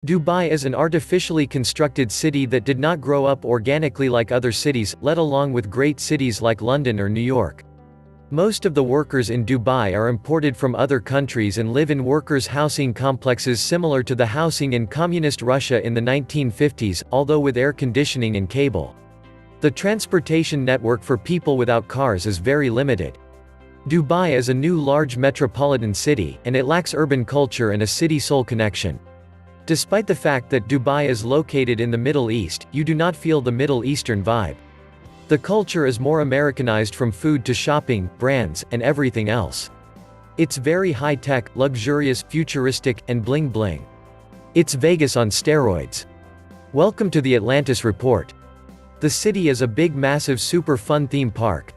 Dubai is an artificially constructed city that did not grow up organically like other cities, let alone with great cities like London or New York. Most of the workers in Dubai are imported from other countries and live in workers' housing complexes similar to the housing in communist Russia in the 1950s, although with air conditioning and cable. The transportation network for people without cars is very limited. Dubai is a new large metropolitan city, and it lacks urban culture and a city soul connection. Despite the fact that Dubai is located in the Middle East, you do not feel the Middle Eastern vibe. The culture is more Americanized from food to shopping, brands, and everything else. It's very high-tech, luxurious, futuristic, and bling-bling. It's Vegas on steroids. Welcome to the Atlantis Report. The city is a big massive super fun theme park.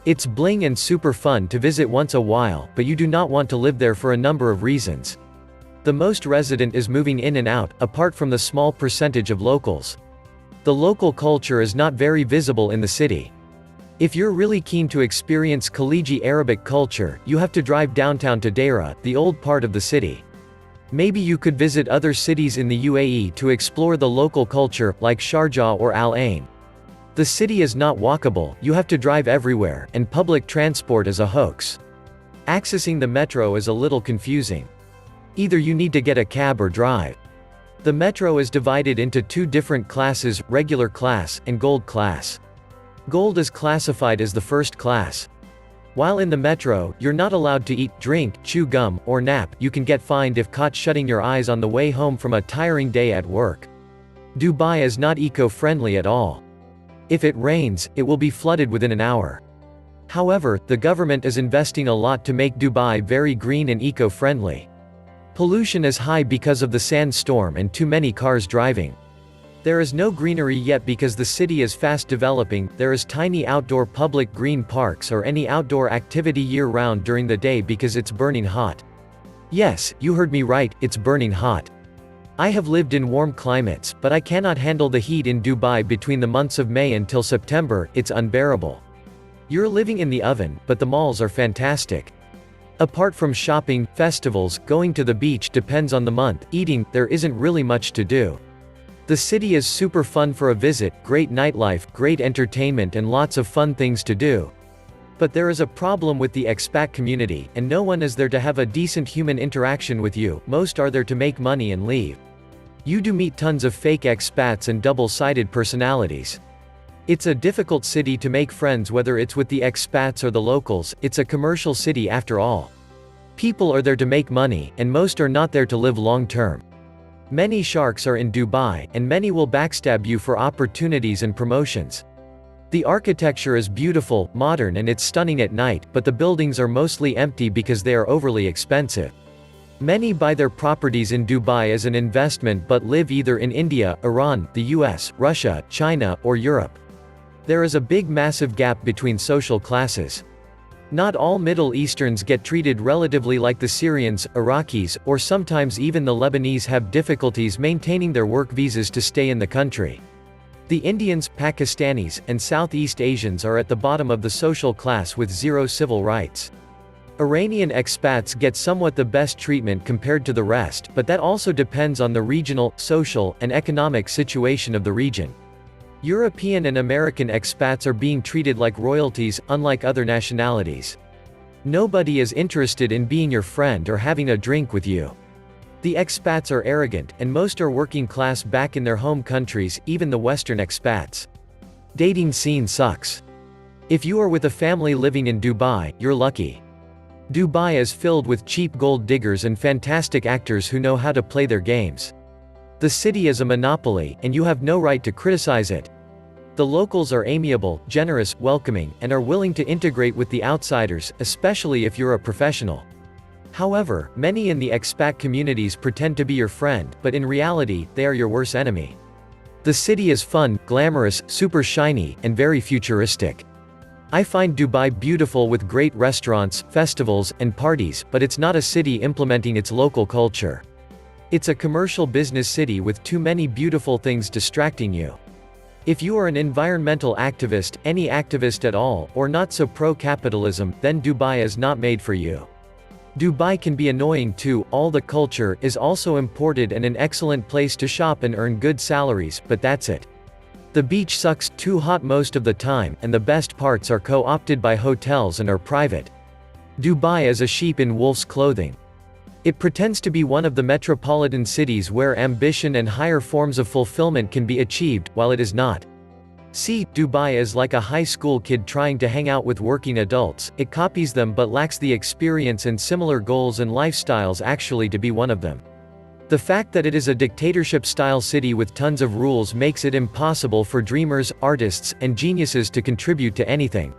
It's bling and super fun to visit once a while, but you do not want to live there for a number of reasons. The most resident is moving in and out, apart from the small percentage of locals. The local culture is not very visible in the city. If you're really keen to experience Khaliji Arabic culture, you have to drive downtown to Deira, the old part of the city. Maybe you could visit other cities in the UAE to explore the local culture, like Sharjah or Al Ain. The city is not walkable, you have to drive everywhere, and public transport is a hoax. Accessing the metro is a little confusing. Either you need to get a cab or drive. The metro is divided into two different classes, regular class, and gold class. Gold is classified as the first class. While in the metro, you're not allowed to eat, drink, chew gum, or nap. You can get fined if caught shutting your eyes on the way home from a tiring day at work. Dubai is not eco-friendly at all. If it rains, it will be flooded within an hour. However, the government is investing a lot to make Dubai very green and eco-friendly. Pollution is high because of the sandstorm and too many cars driving. There is no greenery yet because the city is fast developing. There is tiny outdoor public green parks or any outdoor activity year-round during the day because it's burning hot. Yes, you heard me right, it's burning hot. I have lived in warm climates, but I cannot handle the heat in Dubai between the months of May until September. It's unbearable. You're living in the oven, but the malls are fantastic. Apart from shopping, festivals, going to the beach depends on the month, eating, there isn't really much to do. The city is super fun for a visit, great nightlife, great entertainment and lots of fun things to do. But there is a problem with the expat community, and no one is there to have a decent human interaction with you. Most are there to make money and leave. You do meet tons of fake expats and double-sided personalities. It's a difficult city to make friends, whether it's with the expats or the locals. It's a commercial city after all. People are there to make money, and most are not there to live long-term. Many sharks are in Dubai, and many will backstab you for opportunities and promotions. The architecture is beautiful, modern and it's stunning at night, but the buildings are mostly empty because they are overly expensive. Many buy their properties in Dubai as an investment but live either in India, Iran, the US, Russia, China, or Europe. There is a big massive gap between social classes. Not all Middle Easterns get treated relatively like the Syrians, Iraqis, or sometimes even the Lebanese have difficulties maintaining their work visas to stay in the country. The Indians, Pakistanis, and Southeast Asians are at the bottom of the social class with zero civil rights. Iranian expats get somewhat the best treatment compared to the rest, but that also depends on the regional, social, and economic situation of the region. European and American expats are being treated like royalties, unlike other nationalities. Nobody is interested in being your friend or having a drink with you. The expats are arrogant, and most are working class back in their home countries, even the Western expats. Dating scene sucks. If you are with a family living in Dubai, you're lucky. Dubai is filled with cheap gold diggers and fantastic actors who know how to play their games. The city is a monopoly, and you have no right to criticize it. The locals are amiable, generous, welcoming, and are willing to integrate with the outsiders, especially if you're a professional. However, many in the expat communities pretend to be your friend, but in reality, they are your worst enemy. The city is fun, glamorous, super shiny, and very futuristic. I find Dubai beautiful with great restaurants, festivals, and parties, but it's not a city implementing its local culture. It's a commercial business city with too many beautiful things distracting you. If you are an environmental activist, any activist at all, or not so pro-capitalism, then Dubai is not made for you. Dubai can be annoying too, all the culture is also imported and an excellent place to shop and earn good salaries, but that's it. The beach sucks, too hot most of the time, and the best parts are co-opted by hotels and are private. Dubai is a sheep in wolf's clothing. It pretends to be one of the metropolitan cities where ambition and higher forms of fulfillment can be achieved, while it is not. See, Dubai is like a high school kid trying to hang out with working adults. It copies them but lacks the experience and similar goals and lifestyles actually to be one of them. The fact that it is a dictatorship-style city with tons of rules makes it impossible for dreamers, artists, and geniuses to contribute to anything.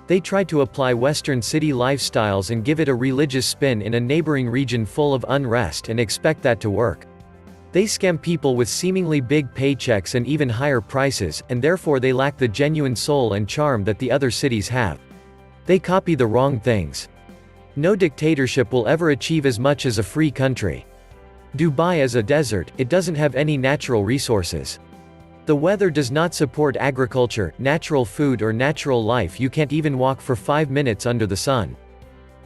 They try to apply Western city lifestyles and give it a religious spin in a neighboring region full of unrest and expect that to work. They scam people with seemingly big paychecks and even higher prices, and therefore they lack the genuine soul and charm that the other cities have. They copy the wrong things. No dictatorship will ever achieve as much as a free country. Dubai is a desert, it doesn't have any natural resources. The weather does not support agriculture, natural food or natural life. You can't even walk for 5 minutes under the sun.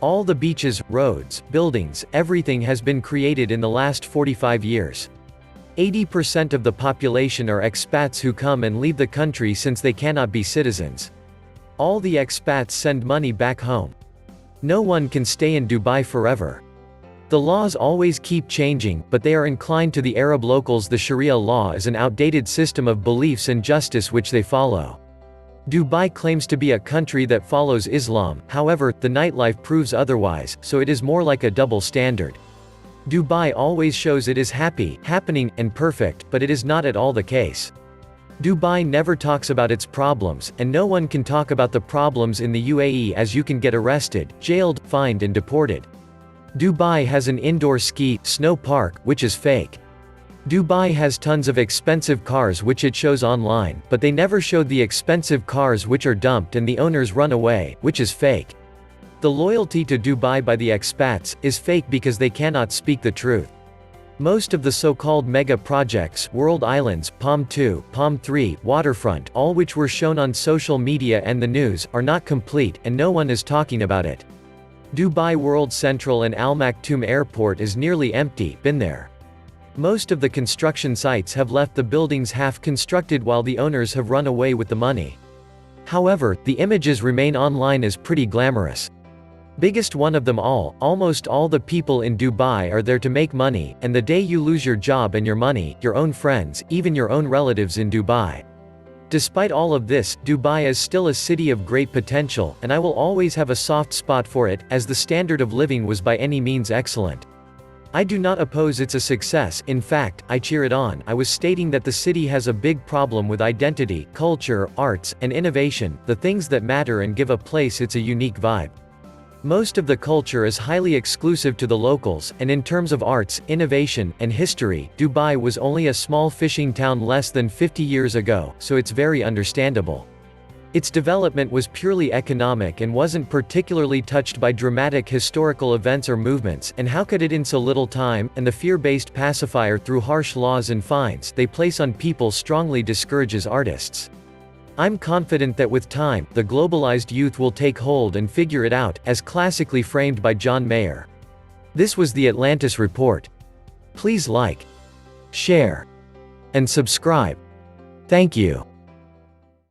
All the beaches, roads, buildings, everything has been created in the last 45 years. 80% of the population are expats who come and leave the country since they cannot be citizens. All the expats send money back home. No one can stay in Dubai forever. The laws always keep changing, but they are inclined to the Arab locals. The Sharia law is an outdated system of beliefs and justice which they follow. Dubai claims to be a country that follows Islam, however, the nightlife proves otherwise, so it is more like a double standard. Dubai always shows it is happy, happening, and perfect, but it is not at all the case. Dubai never talks about its problems, and no one can talk about the problems in the UAE as you can get arrested, jailed, fined and deported. Dubai has an indoor snow park, which is fake. Dubai has tons of expensive cars which it shows online, but they never showed the expensive cars which are dumped and the owners run away, which is fake. The loyalty to Dubai by the expats is fake because they cannot speak the truth. Most of the so-called mega projects, World Islands, Palm 2, Palm 3, Waterfront, all which were shown on social media and the news, are not complete, and no one is talking about it. Dubai World Central and Al Maktoum Airport is nearly empty, been there. Most of the construction sites have left the buildings half constructed while the owners have run away with the money. However, the images remain online as pretty glamorous. Biggest one of them all, almost all the people in Dubai are there to make money, and the day you lose your job and your money, your own friends, even your own relatives in Dubai. Despite all of this, Dubai is still a city of great potential, and I will always have a soft spot for it, as the standard of living was by any means excellent. I do not oppose its success, in fact, I cheer it on. I was stating that the city has a big problem with identity, culture, arts, and innovation, the things that matter and give a place its a unique vibe. Most of the culture is highly exclusive to the locals, and in terms of arts, innovation, and history, Dubai was only a small fishing town less than 50 years ago, so it's very understandable. Its development was purely economic and wasn't particularly touched by dramatic historical events or movements, and how could it in so little time, and the fear-based pacifier through harsh laws and fines they place on people strongly discourages artists. I'm confident that with time, the globalized youth will take hold and figure it out, as classically framed by John Mayer. This was the Atlantis Report. Please like, share, and subscribe. Thank you.